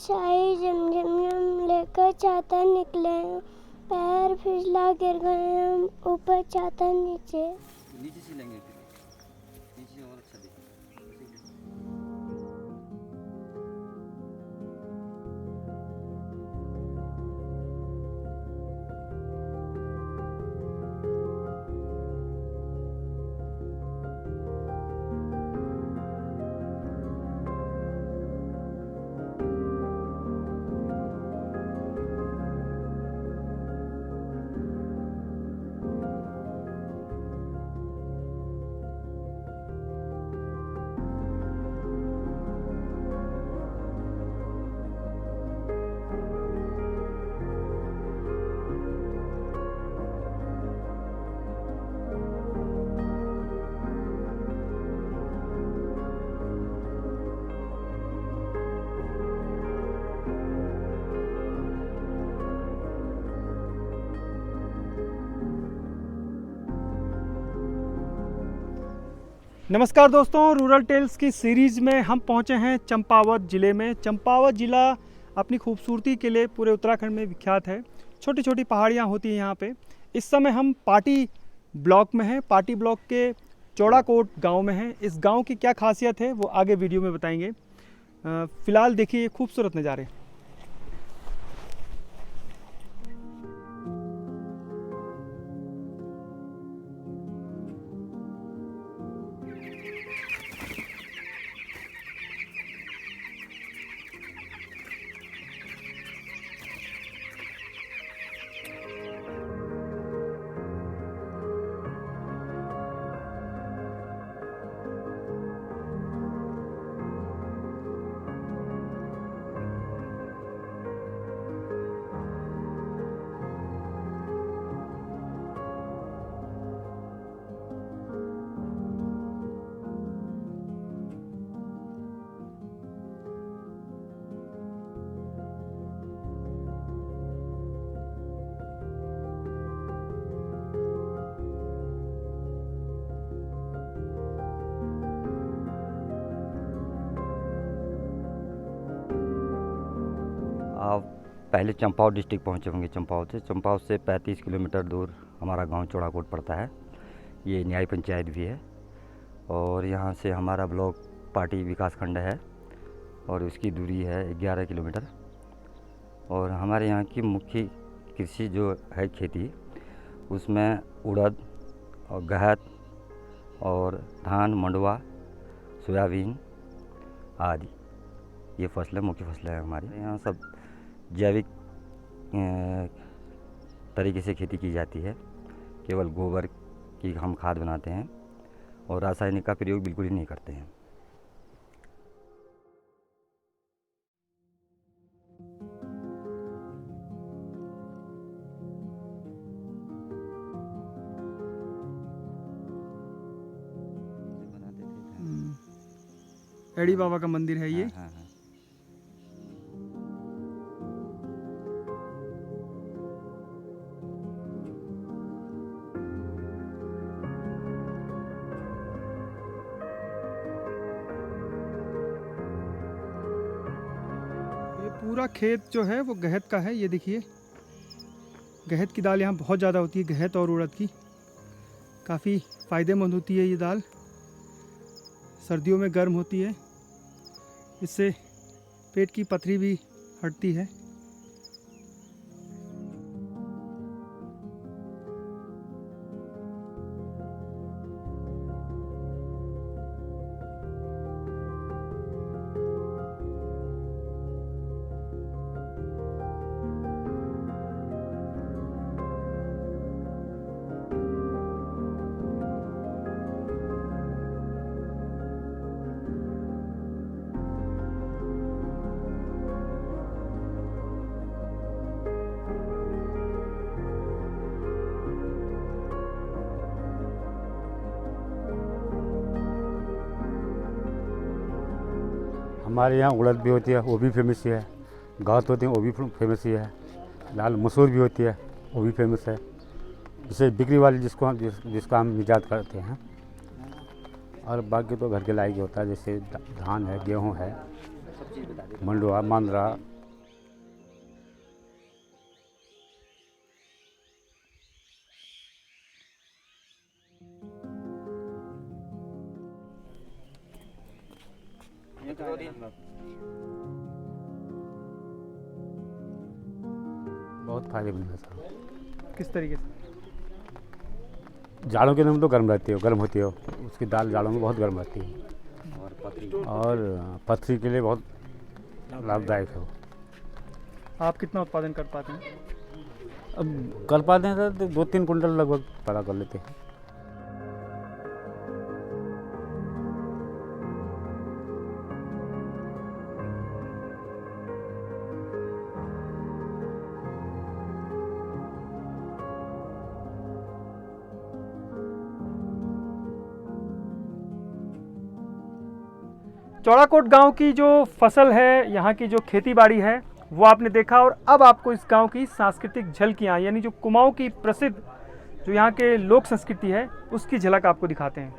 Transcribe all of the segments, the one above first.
बारिश आई, झमझम लेकर छाता निकले, पैर फिसला गिर गए हम ऊपर छाता नीचे। नीचे से लेंगे फिर नीचे और अच्छा दिखेगा। नमस्कार दोस्तों, रूरल टेल्स की सीरीज़ में हम पहुंचे हैं चंपावत ज़िले में। चंपावत ज़िला अपनी खूबसूरती के लिए पूरे उत्तराखंड में विख्यात है। छोटी छोटी पहाड़ियां होती हैं यहाँ पे। इस समय हम पाटी ब्लॉक में हैं। पाटी ब्लॉक के चौड़ाकोट गांव में हैं। इस गांव की क्या खासियत है वो आगे वीडियो में बताएंगे। फ़िलहाल देखिए ये खूबसूरत नज़ारे। आप पहले चंपावत डिस्ट्रिक्ट पहुँचे होंगे। चंपावत से 35 किलोमीटर दूर हमारा गांव चौड़ाकोट पड़ता है। ये न्याय पंचायत भी है और यहाँ से हमारा ब्लॉक पाटी विकास खंड है और उसकी दूरी है 11 किलोमीटर। और हमारे यहाँ की मुख्य कृषि जो है खेती, उसमें उड़द और गहत और धान, मंडुवा, सोयाबीन आदि ये फसलें मुख्य फसलें हैं हमारे यहाँ। सब जैविक तरीके से खेती की जाती है। केवल गोबर की हम खाद बनाते हैं और रासायनिक का प्रयोग बिल्कुल ही नहीं करते हैं। एड़ी बाबा का मंदिर है ये। हाँ। ये पूरा खेत जो है वो गहत का है। ये देखिए, गहत की दाल यहाँ बहुत ज़्यादा होती है। गहत और उड़द की काफ़ी फ़ायदेमंद होती है ये दाल। सर्दियों में गर्म होती है, इससे पेट की पथरी भी हटती है। हमारे यहाँ उड़द भी होती है, वो भी फेमस है। गाँत होती है, वो भी फेमस ही है। लाल मसूर भी होती है, वो भी फेमस है। जैसे बिक्री वाली जिसका हम निजात करते हैं। और बाकी तो घर के लायक होता है, जैसे धान है, गेहूँ है, मंडुआ, मांद्रा, बहुत फायदेमंद है सर। किस तरीके से? जाड़ों के दिन तो गर्म रहती है, गर्म होती है, उसकी दाल जाड़ों में बहुत गर्म रहती है और पथरी के लिए बहुत लाभदायक है वो। आप कितना उत्पादन कर पाते हैं? अब कर पाते हैं सर तो 2-3 कुंटल लगभग पैदा कर लेते हैं। चौड़ाकोट गांव की जो फसल है, यहाँ की जो खेती बाड़ी है, वो आपने देखा। और अब आपको इस गांव की सांस्कृतिक झलकियाँ, यानी जो कुमाऊं की प्रसिद्ध जो यहाँ के लोक संस्कृति है, उसकी झलक आपको दिखाते हैं।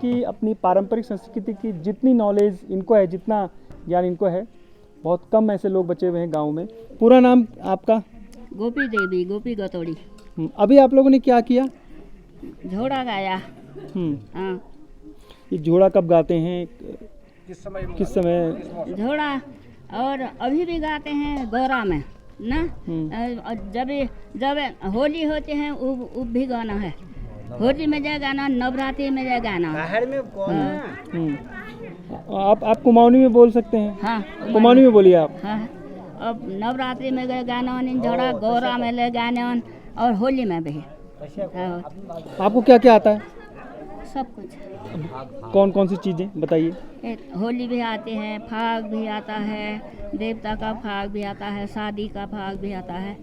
कि अपनी पारंपरिक संस्कृति की जितनी नॉलेज इनको है, जितना ज्ञान इनको है, बहुत कम ऐसे लोग बचे हुए हैं गांव में। पूरा नाम आपका? गोपी देवी, गोपी गतौड़ी। अभी आप लोगों ने क्या किया? झोड़ा गाया। हाँ, ये जोड़ा कब गाते हैं, किस समय? झोड़ा और अभी भी गाते हैं गौरा में ना। और जब होली होते हैं उब भी गाना है। होली में जाए गाना, नवरात्रि में जाए गाना। आप कुमाऊनी में बोल सकते हैं? हाँ, कुमाऊनी में बोलिए आप। हाँ, अब नवरात्रि में गए गाना, झोड़ा गौरा में ले गाना और होली में भी। हाँ, आपको क्या क्या आता है? सब कुछ। कौन कौन सी चीज़ें बताइए? होली भी आते हैं, फाग भी आता है, देवता का फाग भी आता है, शादी का फाग भी आता है,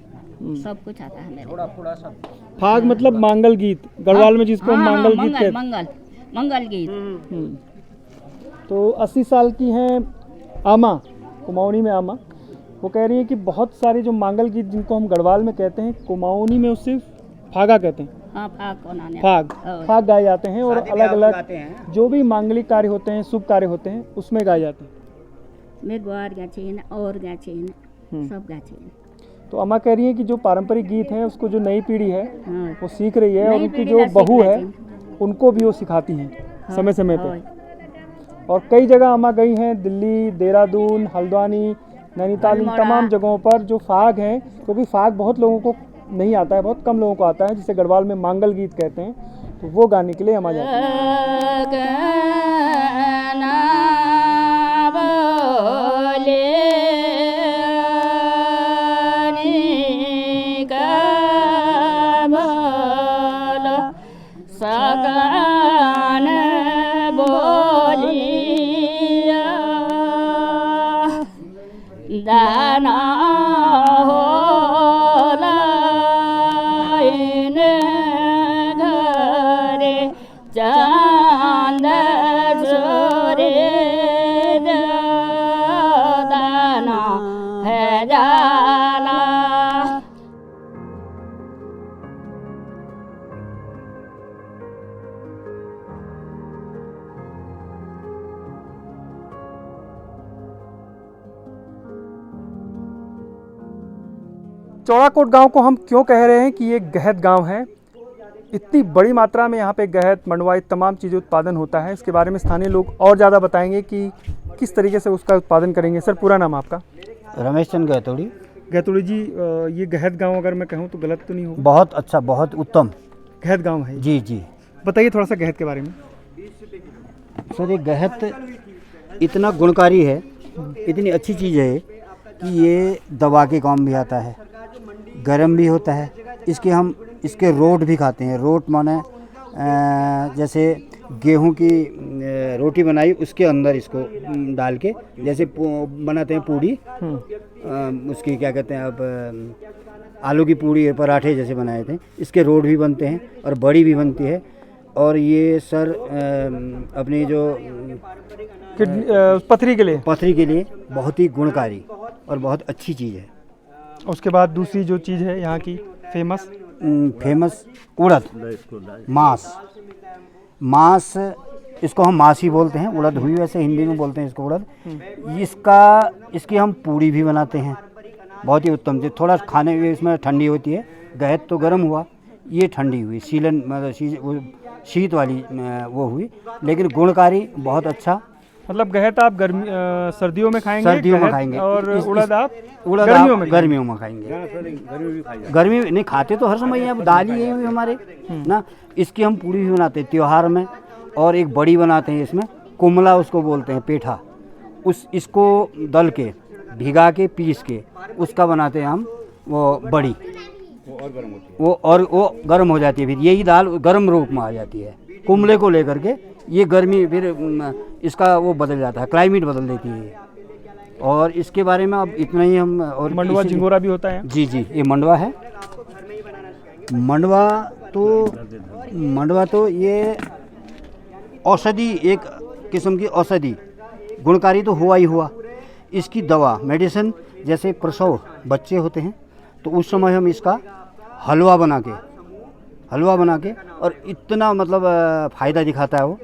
सब कुछ आता है मेरे। फाग मतलब मांगल गीत, गढ़वाल में जिसको हम मांगल गीत कहते हैं। मंगल गीत। तो 80 साल की हैं आमा, कुमाऊनी में आमा, वो कह रही है कि बहुत सारे जो मांगल गीत जिनको हम गढ़वाल में कहते हैं, कुमाऊनी में उससे फागा कहते हैं। हाँ, फाग गाए जाते हैं और अलग अलग जो भी मांगलिक कार्य होते हैं, शुभ कार्य होते हैं, उसमें गाए जाते हैं। मेघवार गाछे और गाछे सब गाछे। तो अम्मा कह रही है कि जो पारंपरिक गीत है उसको जो नई पीढ़ी है हाँ, वो सीख रही है, और नई उनकी पीढ़ी जो ला बहू है सीखना उनको भी वो सिखाती हैं हाँ, समय समय पे। हाँ। और कई जगह अम्मा गई हैं, दिल्ली, देहरादून, हल्द्वानी, नैनीताल, इन अल्मोड़ा। तमाम जगहों पर जो फाग हैं, क्योंकि फाग बहुत लोगों को नहीं आता है, बहुत कम लोगों को आता है, जिसे गढ़वाल में मांगल गीत कहते हैं, तो वो गाने के लिए अम्मा जाती हैं। दाना होला इन घरे चांद जोरे दाना है जाला। चौड़ाकोट गांव को हम क्यों कह रहे हैं कि ये गहत गांव है? इतनी बड़ी मात्रा में यहाँ पे गहत, मंडवा, तमाम चीज़ें उत्पादन होता है। इसके बारे में स्थानीय लोग और ज़्यादा बताएंगे कि किस तरीके से उसका उत्पादन करेंगे। सर, पूरा नाम आपका? रमेश चंद गैतोड़ी। गैतोड़ी जी, ये गहत गांव अगर मैं कहूँ तो गलत तो नहीं होगा? बहुत अच्छा, बहुत उत्तम गहत गांव है। जी जी। बताइए थोड़ा सा गहत के बारे में। सर, ये गहत इतना गुणकारी है, इतनी अच्छी चीज़ है कि ये दवा के काम भी आता है, गर्म भी होता है। इसके रोट भी खाते हैं। रोट माने जैसे गेहूं की रोटी बनाई, उसके अंदर इसको डाल के जैसे बनाते हैं पूड़ी, उसकी क्या कहते हैं अब, आलू की पूड़ी, पराठे जैसे बनाए थे, इसके रोट भी बनते हैं और बड़ी भी बनती है। और ये सर अपनी जो पथरी के लिए बहुत ही गुणकारी और बहुत अच्छी चीज़ है। उसके बाद दूसरी जो चीज़ है यहाँ की फेमस उड़द मांस, इसको हम मांस ही बोलते हैं। उड़द हुई, वैसे हिंदी में बोलते हैं इसको उड़द। इसकी हम पूड़ी भी बनाते हैं, बहुत ही उत्तम चीज़। थोड़ा खाने में इसमें ठंडी होती है। गहत तो गर्म हुआ, ये ठंडी हुई, सीलन मतलब शीत वाली वो हुई, लेकिन गुणकारी बहुत अच्छा। मतलब गहत आप सर्दियों में खाएंगे? सर्दियों में खाएंगे। और उड़द आप गर्मियों में खाएंगे। गर्मी में नहीं खाते तो हर समय, अब दाल ही है हमारे ना। इसकी हम पूड़ी भी बनाते हैं त्योहार में, और एक बड़ी बनाते हैं इसमें, कुमला उसको बोलते हैं, पेठा। इसको दल के भिगा के पीस के उसका बनाते हैं हम वो बड़ी, वो गर्म हो जाती है। फिर यही दाल गर्म रूप में आ जाती है। कुमले को लेकर के ये गर्मी, फिर इसका वो बदल जाता है, क्लाइमेट बदल देती है। और इसके बारे में अब इतना ही हम। और मंडवा झिंगोरा भी होता है? जी जी, ये मंडवा है। मंडवा तो ये औषधि, एक किस्म की औषधि, गुणकारी तो हुआ ही हुआ। इसकी दवा, मेडिसिन, जैसे प्रसव बच्चे होते हैं तो उस समय हम इसका हलवा बना के और इतना मतलब फ़ायदा दिखाता है वो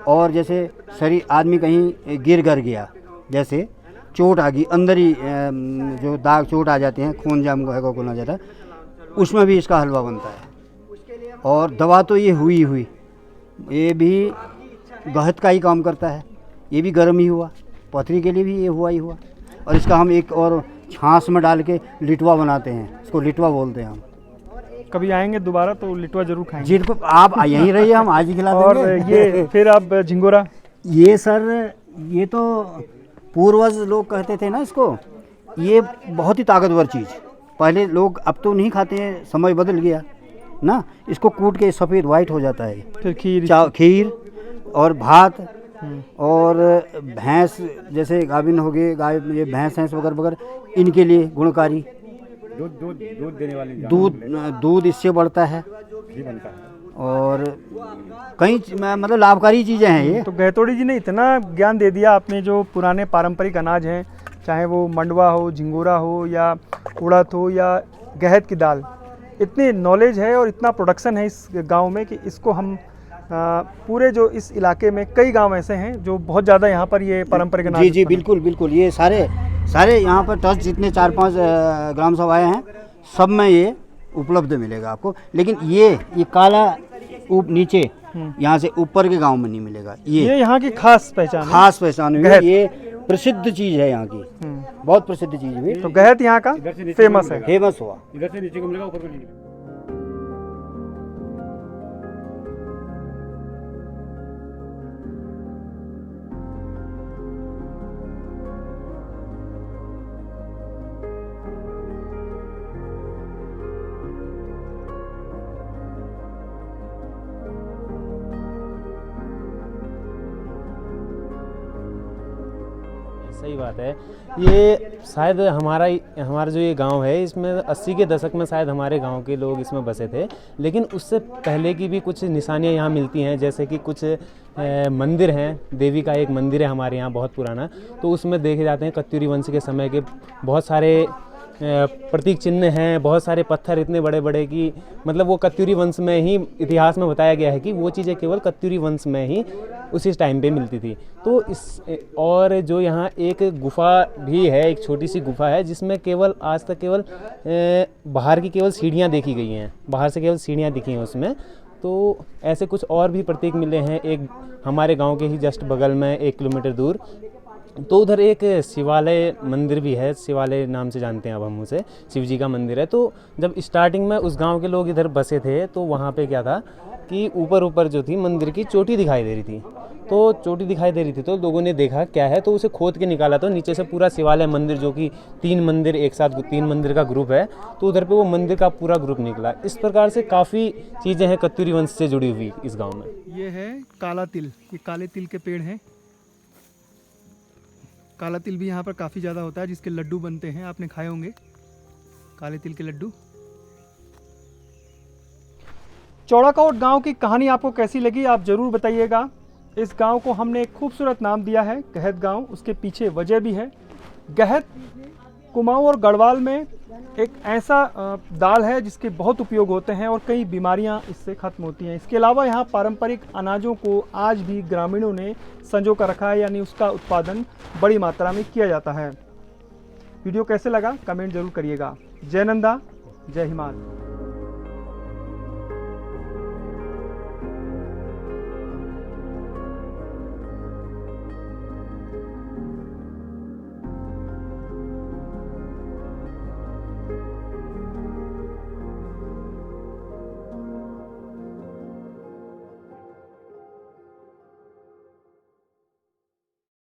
और जैसे शरीर आदमी कहीं गिर गया, जैसे चोट आ गई अंदर ही, जो दाग चोट आ जाते हैं, खून जाम को खोलना जाता है, उसमें भी इसका हलवा बनता है। और दवा तो ये हुई, ये भी गहत का ही काम करता है, ये भी गर्म ही हुआ, पथरी के लिए भी ये हुआ ही हुआ। और इसका हम एक और छाछ में डाल के लिटवा बनाते हैं, इसको लिटवा बोलते हैं हम। कभी आएंगे दोबारा तो लिटवा जरूर खाएंगे। जी आप यहीं रहिए, हम आज ही खिला देंगे। और ये फिर आप झिंगोरा, ये सर, ये तो पूर्वज लोग कहते थे ना इसको, ये बहुत ही ताकतवर चीज़ पहले लोग, अब तो नहीं खाते हैं, समय बदल गया ना। इसको कूट के सफ़ेद वाइट हो जाता है। फिर खीर और भात, और भैंस जैसे गाभिन हो गए, गाय, ये भैंस वगैरह इनके लिए गुणकारी। दूध देने वाली, दूध इससे बढ़ता है, और कई मतलब लाभकारी चीज़ें हैं ये। तो गहतोड़ी जी ने इतना ज्ञान दे दिया आपने, जो पुराने पारंपरिक अनाज हैं, चाहे वो मंडवा हो, झिंगोरा हो, या उड़द हो, या गहत की दाल, इतनी नॉलेज है और इतना प्रोडक्शन है इस गांव में कि इसको हम पूरे जो इस इलाके में कई गांव ऐसे हैं जो बहुत ज़्यादा यहाँ पर ये पारंपरिक अनाज। जी बिल्कुल, ये सारे यहाँ पर ट्रस्ट जितने 4-5 ग्राम सभाएँ हैं, सब में ये उपलब्ध मिलेगा आपको। लेकिन ये काला नीचे यहाँ से ऊपर के गांव में नहीं मिलेगा। ये यहाँ की खास पहचान है, ये प्रसिद्ध चीज़ है यहाँ की, बहुत प्रसिद्ध चीज़ है। तो गहत यहाँ का फेमस है, फेमस हुआ। इधर से नीचे को मिलेगा, ऊपर को नहीं मिलेगा। सही बात है। ये शायद हमारा जो ये गांव है, इसमें 80 के दशक में शायद हमारे गांव के लोग इसमें बसे थे, लेकिन उससे पहले की भी कुछ निशानियां यहाँ मिलती हैं। जैसे कि कुछ मंदिर हैं, देवी का एक मंदिर है हमारे यहाँ बहुत पुराना, तो उसमें देखे जाते हैं कत्यूरी वंश के समय के बहुत सारे प्रतीक चिन्ह हैं, बहुत सारे पत्थर इतने बड़े बड़े कि मतलब वो कत्यूरी वंश में ही, इतिहास में बताया गया है कि वो चीज़ें केवल कत्यूरी वंश में ही उसी टाइम पे मिलती थी। तो और जो यहाँ एक गुफा भी है, एक छोटी सी गुफा है, जिसमें केवल आज तक केवल बाहर की केवल सीढ़ियाँ देखी गई हैं, बाहर से केवल सीढ़ियाँ दिखी हैं उसमें। तो ऐसे कुछ और भी प्रतीक मिले हैं। एक हमारे गाँव के ही जस्ट बगल में 1 किलोमीटर दूर, तो उधर एक शिवालय मंदिर भी है, शिवालय नाम से जानते हैं अब हम उसे, शिव जी का मंदिर है। तो जब स्टार्टिंग में उस गांव के लोग इधर बसे थे, तो वहाँ पे क्या था कि ऊपर जो थी मंदिर की चोटी दिखाई दे रही थी, तो लोगों ने देखा क्या है, तो उसे खोद के निकाला, तो नीचे से पूरा शिवालय मंदिर, जो कि 3 मंदिर एक साथ, 3 मंदिर का ग्रुप है, तो उधर पे वो मंदिर का पूरा ग्रुप निकला। इस प्रकार से काफ़ी चीज़ें हैं कत्यूरी वंश से जुड़ी हुई इस गाँव में। ये है काला तिल, ये काले तिल के पेड़ हैं। काला तिल भी यहाँ पर काफ़ी ज़्यादा होता है, जिसके लड्डू बनते हैं, आपने खाए होंगे काले तिल के लड्डू। चौड़ाकोट गांव की कहानी आपको कैसी लगी, आप ज़रूर बताइएगा। इस गांव को हमने एक खूबसूरत नाम दिया है गहत गांव, उसके पीछे वजह भी है। गहत कुमाऊं और गढ़वाल में एक ऐसा दाल है जिसके बहुत उपयोग होते हैं और कई बीमारियां इससे ख़त्म होती हैं। इसके अलावा यहाँ पारंपरिक अनाजों को आज भी ग्रामीणों ने संजो कर रखा है, यानी उसका उत्पादन बड़ी मात्रा में किया जाता है। वीडियो कैसे लगा कमेंट जरूर करिएगा। जय नंदा, जय हिमाल।